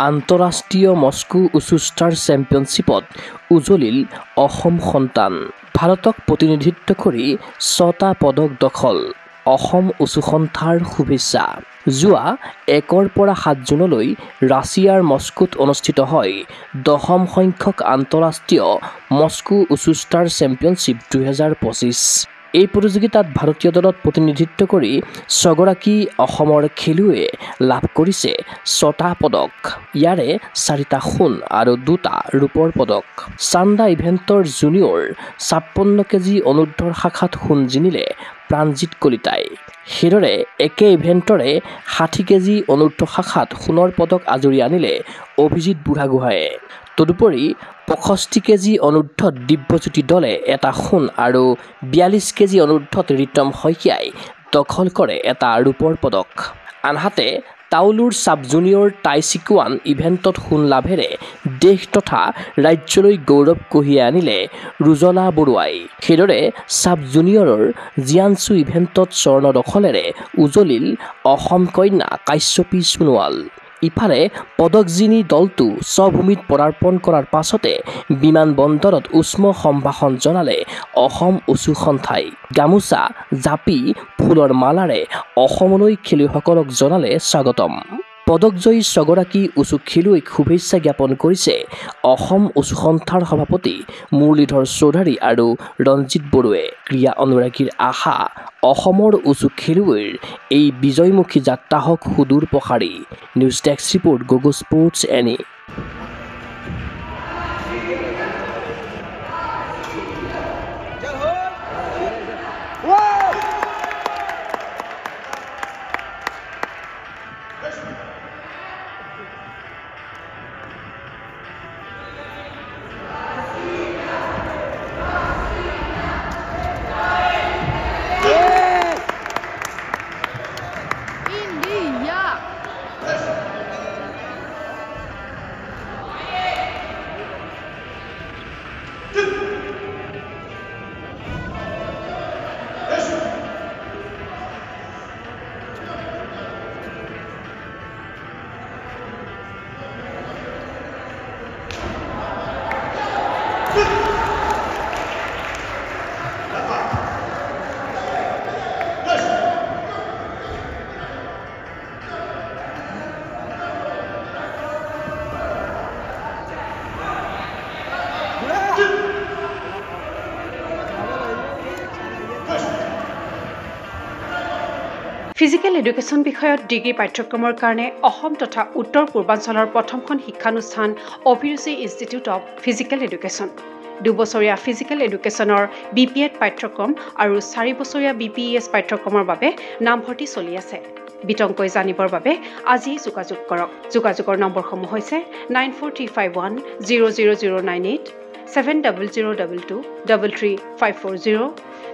আন্তঃৰাষ্ট্ৰীয় মস্কো উচু ষ্টাৰ চেম্পিয়নশ্বিপত উজলিল অসম সন্তান। ভাৰতক প্ৰতিনিধিত্ব কৰি 6টা পদক দখল। অসম উচু সন্থাৰ শুভেচ্ছা। যোৱা 1 পৰা 7 জুনলৈ ৰাছিয়াৰ মস্কোত অনুষ্ঠিত হয় 10ম সংখ্যক আন্তঃৰাষ্ট্ৰীয় মস্কো উচু ষ্টাৰ চেম্পিয়নশ্বিপ 2025। এই প্ৰতিযোগিতাত ভাৰতীয় দলত প্ৰতিনিধিত্ব কৰি 6গৰাকী অসমৰ খেলুৱৈয়ে লাভ কৰিছে 6টা পদক। ইয়াৰে 4টা সোণ আৰু 2টা ৰূপৰ পদক। চান্দা ইভেণ্টৰ জুনিয়ৰ 56 কেজি অনুৰ্ধৰ শাখাত সোণ জিনিলে প্ৰাণজিৎ কলিতাই। সেইদৰে একে ইভেণ্টৰে 60 কেজি অনুৰ্ধ শাখাত সোণৰ পদক আজুৰি আনিলে অভিজিত বুঢ়াগোহাঁয়ে। তদুপৰি 65 কেজি অনুৰ্ধত দিব্যজ্যোতি দলে এটা সোণ আৰু 42 কেজি অনুৰ্ধত ৰিতম শইকীয়াই দখল কৰে এটা ৰূপৰ পদক। আনহাতে তাওলুৰ চাব জুনিয়ৰ টাইচিকুৱান ইভেণ্টত সোণ লাভেৰে দেশ তথা ৰাজ্যলৈ গৌৰৱ কঢ়িয়াই আনিলে ৰুজলা বৰুৱাই। সেইদৰে চাব জুনিয়ৰৰ জিয়ানছু ইভেণ্টত স্বৰ্ণ দখলেৰে উজলিল অসম কন্যা কাশ্যপী সোণোৱাল। ইফালে পদক জিনি দলটো স্বভূমিত পদাৰ্পণ কৰাৰ পাছতে বিমানবন্দৰত উষ্ম সম্ভাষণ জনালে অসম উচু সন্থাই। গামোচা, জাপি, ফুলৰ মালাৰে অসমলৈ খেলুৱৈসকলক জনালে স্বাগতম। পদকজয়ী 6গৰাকী উচু খেলুৱৈক শুভেচ্ছা জ্ঞাপন কৰিছে অসম উচু সন্থাৰ সভাপতি মুৰলীধৰ চৌধুৰী আৰু ৰঞ্জিত বড়োৱে। ক্ৰীড়া অনুৰাগীৰ আশা অসমৰ উচু খেলুৱৈৰ এই বিজয়মুখী যাত্ৰা হওক সুদূৰ প্ৰসাৰী। নিউজ ডেস্ক ৰিপৰ্ট গগো স্পৰ্টছ এনি। ফিজিকেল এডুকেশ্যন বিষয়ত ডিগ্ৰী পাঠ্যক্ৰমৰ কাৰণে অসম তথা উত্তৰ পূৰ্বাঞ্চলৰ প্ৰথমখন শিক্ষানুষ্ঠান অভিৰুচি ইনষ্টিটিউট অৱ ফিজিকেল এডুকেশ্যন। 2 বছৰীয়া ফিজিকেল এডুকেশ্যনৰ BPEd পাঠ্যক্ৰম আৰু 4 বছৰীয়া BPES পাঠ্যক্ৰমৰ বাবে নামভৰ্তি চলি আছে। বিতংকৈ জানিবৰ বাবে আজি যোগাযোগ কৰক। যোগাযোগৰ নম্বৰসমূহ হৈছে 9435100098, 7002 33540,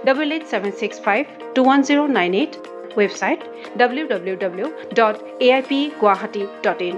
88765210998, website www.aipguwahati.in